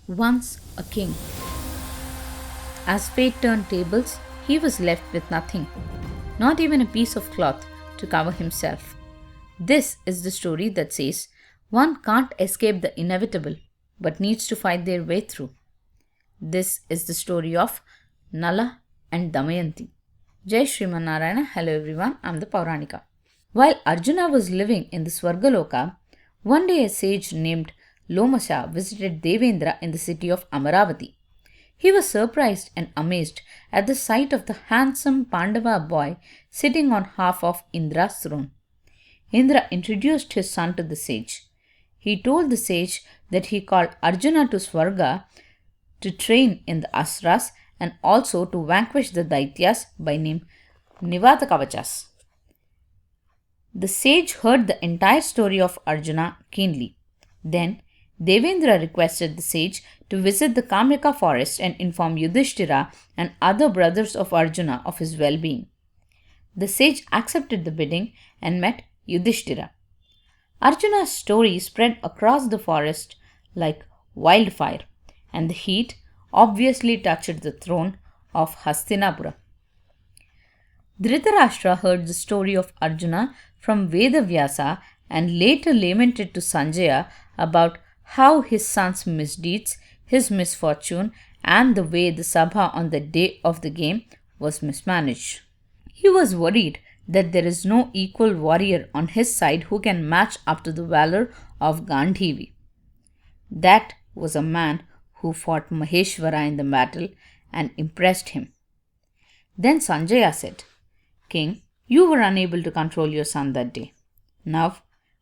Once a king. As fate turned tables, he was left with nothing, not even a piece of cloth to cover himself. This is the story that says one can't escape the inevitable but needs to fight their way through. This is the story of Nala and Damayanti. Jai Shriman Narayana. Hello everyone, I'm the Pauranika. While Arjuna was living in the Swargaloka, one day a sage named Lomasha visited Devendra in the city of Amaravati. He was surprised and amazed at the sight of the handsome Pandava boy sitting on half of Indra's throne. Indra introduced his son to the sage. He told the sage that he called Arjuna to Swarga to train in the Asras and also to vanquish the Daityas by name Nivata Kavachas. The sage heard the entire story of Arjuna keenly. Then Devendra requested the sage to visit the Kamyaka forest and inform Yudhishthira and other brothers of Arjuna of his well being. The sage accepted the bidding and met Yudhishthira. Arjuna's story spread across the forest like wildfire, and the heat obviously touched the throne of Hastinapura. Dhritarashtra heard the story of Arjuna from Vedavyasa and later lamented to Sanjaya about how his son's misdeeds, his misfortune, and the way the Sabha on the day of the game was mismanaged. He was worried that there is no equal warrior on his side who can match up to the valor of Gandhivi. That was a man who fought Maheshwara in the battle and impressed him. Then Sanjaya said, King, you were unable to control your son that day. Now,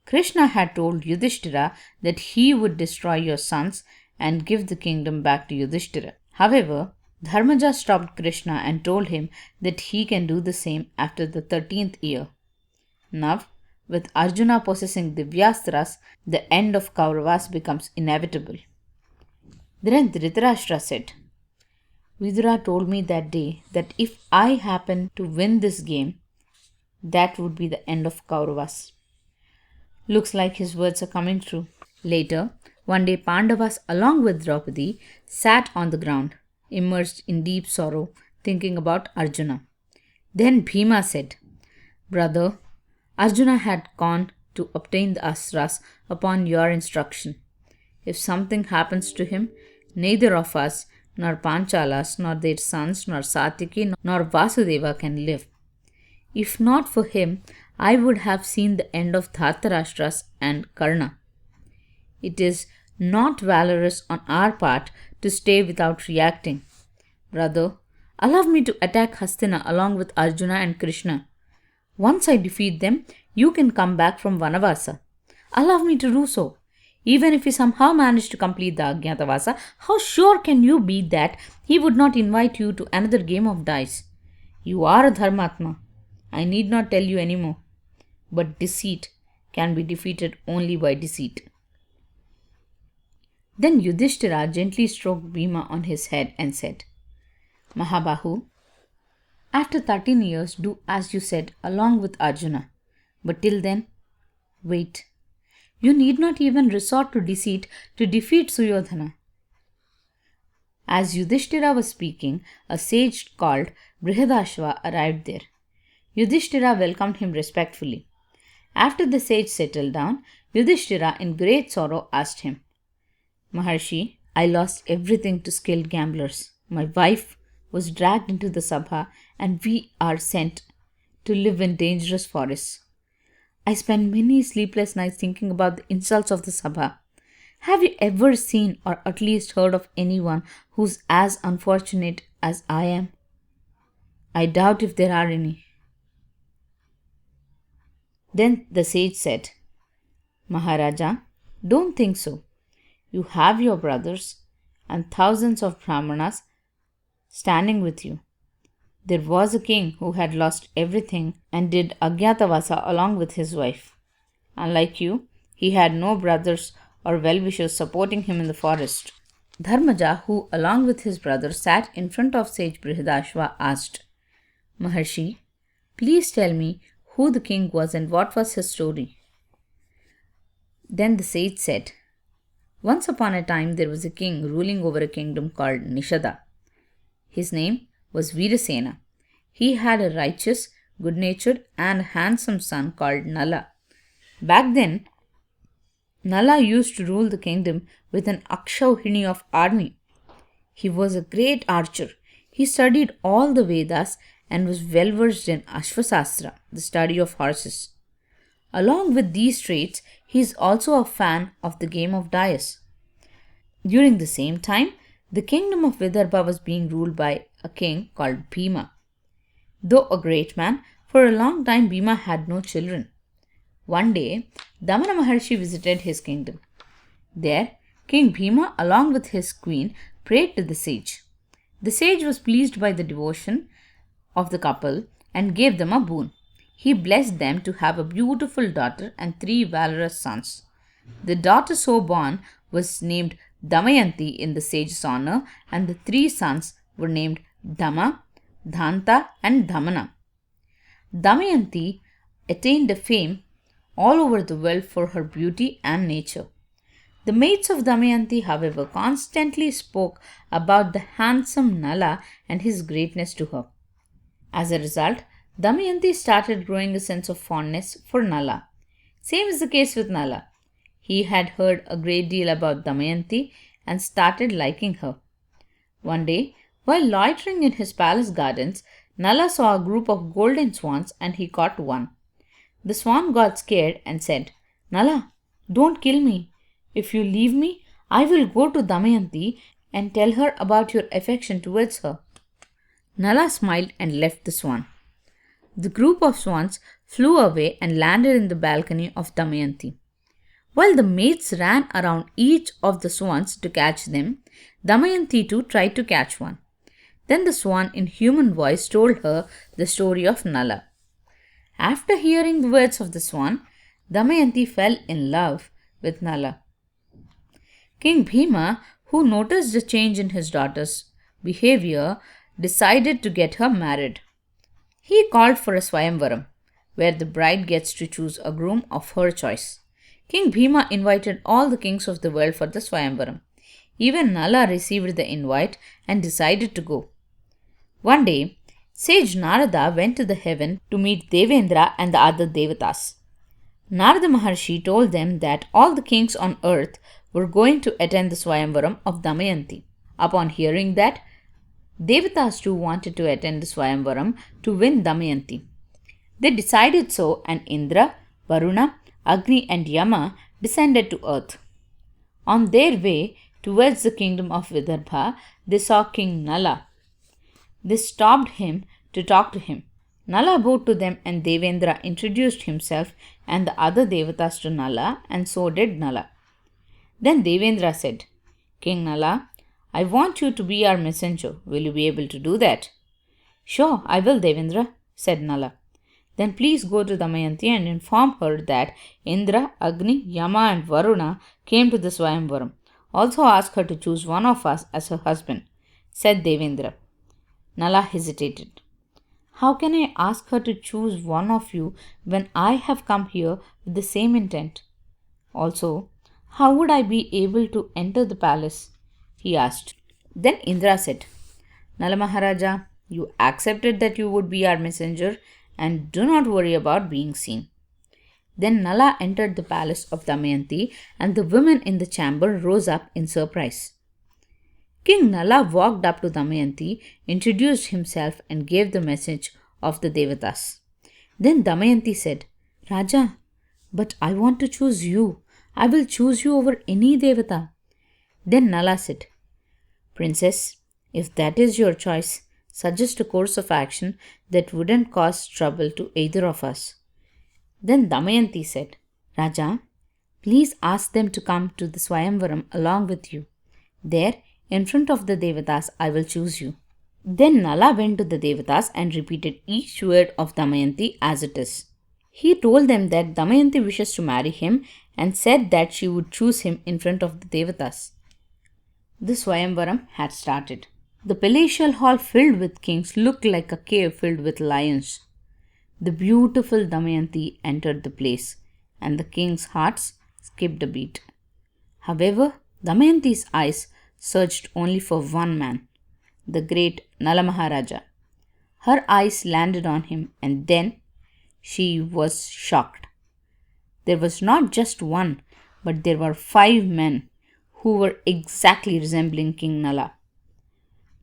Krishna had told Yudhishthira that he would destroy your sons and give the kingdom back to Yudhishthira. However, Dharmaja stopped Krishna and told him that he can do the same after the 13th year. Now, with Arjuna possessing Divyastras, the end of Kauravas becomes inevitable. Then Dhritarashtra said, Vidura told me that day that if I happen to win this game, that would be the end of Kauravas. Looks like his words are coming true. Later, one day Pandavas along with Draupadi sat on the ground, immersed in deep sorrow, thinking about Arjuna. Then Bhima said, Brother, Arjuna had gone to obtain the Astras upon your instruction. If something happens to him, neither of us, nor Panchalas, nor their sons, nor Satiki, nor Vasudeva can live. If not for him, I would have seen the end of Dhartarashtra's and Karna. It is not valorous on our part to stay without reacting. Brother, allow me to attack Hastina along with Arjuna and Krishna. Once I defeat them, you can come back from Vanavasa. Allow me to do so. Even if he somehow managed to complete the Ajnatavasa, how sure can you be that he would not invite you to another game of dice? You are a Dharmatma. I need not tell you any more. But deceit can be defeated only by deceit. Then Yudhishthira gently stroked Bhima on his head and said, Mahabahu, after 13 years do as you said along with Arjuna. But till then, wait. You need not even resort to deceit to defeat Suyodhana. As Yudhishthira was speaking, a sage called Brihadashva arrived there. Yudhishthira welcomed him respectfully. After the sage settled down, Yudhishthira in great sorrow asked him, Maharshi, I lost everything to skilled gamblers. My wife was dragged into the Sabha and we are sent to live in dangerous forests. I spent many sleepless nights thinking about the insults of the Sabha. Have you ever seen or at least heard of anyone who's as unfortunate as I am? I doubt if there are any. Then the sage said, Maharaja, don't think so. You have your brothers and thousands of Brahmanas standing with you. There was a king who had lost everything and did Ajnatavasa along with his wife. Unlike you, he had no brothers or well-wishers supporting him in the forest. Dharmaja, who along with his brother sat in front of sage Brihadashva, asked, Maharshi, please tell me who the king was and what was his story. Then the sage said, Once upon a time, there was a king ruling over a kingdom called Nishada. His name was Virasena. He had a righteous, good natured, and handsome son called Nala. Back then, Nala used to rule the kingdom with an Akshauhini of army. He was a great archer. He studied all the Vedas and was well versed in Ashvasastra, the study of horses. Along with these traits, he is also a fan of the game of dice. During the same time, the kingdom of Vidarbha was being ruled by a king called Bhima. Though a great man, for a long time Bhima had no children. One day, Damana Maharshi visited his kingdom. There, King Bhima, along with his queen, prayed to the sage. The sage was pleased by the devotion of the couple and gave them a boon. He blessed them to have a beautiful daughter and 3 valorous sons. The daughter so born was named Damayanti in the sage's honor, and the 3 sons were named Dama, Dhanta, and Dhamana. Damayanti attained a fame all over the world for her beauty and nature. The mates of Damayanti, however, constantly spoke about the handsome Nala and his greatness to her. As a result, Damayanti started growing a sense of fondness for Nala. Same is the case with Nala. He had heard a great deal about Damayanti and started liking her. One day, while loitering in his palace gardens, Nala saw a group of golden swans and he caught one. The swan got scared and said, "Nala, don't kill me. If you leave me, I will go to Damayanti and tell her about your affection towards her." Nala smiled and left the swan. The group of swans flew away and landed in the balcony of Damayanti. While the mates ran around each of the swans to catch them, Damayanti too tried to catch one. Then the swan in human voice told her the story of Nala. After hearing the words of the swan, Damayanti fell in love with Nala. King Bhima, who noticed the change in his daughter's behavior, decided to get her married. He called for a Swayamvaram, where the bride gets to choose a groom of her choice. King Bhima invited all the kings of the world for the Swayamvaram. Even Nala received the invite and decided to go. One day, sage Narada went to the heaven to meet Devendra and the other Devatas. Narada Maharshi told them that all the kings on earth were going to attend the Swayamvaram of Damayanti. Upon hearing that, Devatas too wanted to attend the Swayamvaram to win Damayanti. They decided so, and Indra, Varuna, Agni and Yama descended to earth. On their way towards the kingdom of Vidarbha, they saw King Nala. They stopped him to talk to him. Nala bowed to them and Devendra introduced himself and the other Devatas to Nala, and so did Nala. Then Devendra said, "King Nala, I want you to be our messenger. Will you be able to do that?" "Sure, I will, Devendra," said Nala. "Then please go to Damayanti and inform her that Indra, Agni, Yama and Varuna came to the Swayamvaram. Also ask her to choose one of us as her husband," said Devendra. Nala hesitated. "How can I ask her to choose one of you when I have come here with the same intent? Also, how would I be able to enter the palace?" he asked. Then Indra said, "Nala Maharaja, you accepted that you would be our messenger and do not worry about being seen." Then Nala entered the palace of Damayanti and the women in the chamber rose up in surprise. King Nala walked up to Damayanti, introduced himself and gave the message of the Devatas. Then Damayanti said, "Raja, but I want to choose you. I will choose you over any Devata." Then Nala said, "Princess, if that is your choice, suggest a course of action that wouldn't cause trouble to either of us." Then Damayanti said, "Raja, please ask them to come to the Swayamvaram along with you. There, in front of the Devatas, I will choose you." Then Nala went to the Devatas and repeated each word of Damayanti as it is. He told them that Damayanti wishes to marry him and said that she would choose him in front of the Devatas. The Swayamvaram had started. The palatial hall filled with kings looked like a cave filled with lions. The beautiful Damayanti entered the place, and the king's hearts skipped a beat. However, Damayanti's eyes searched only for one man, the great Nala Maharaja. Her eyes landed on him, and then she was shocked. There was not just one, but there were 5 men who were exactly resembling King Nala.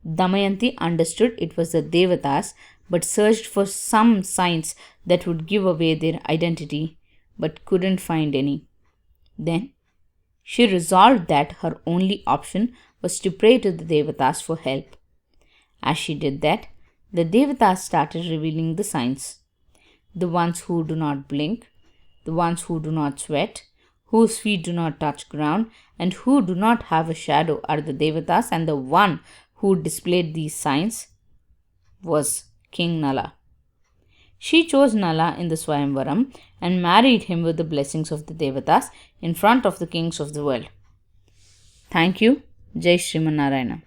Damayanti understood it was the Devatas but searched for some signs that would give away their identity but couldn't find any. Then she resolved that her only option was to pray to the Devatas for help. As she did that, the Devatas started revealing the signs. The ones who do not blink, the ones who do not sweat, whose feet do not touch ground, and who do not have a shadow are the Devatas, and the one who displayed these signs was King Nala. She chose Nala in the Swayamvaram and married him with the blessings of the Devatas in front of the kings of the world. Thank you. Jai Sriman Narayana.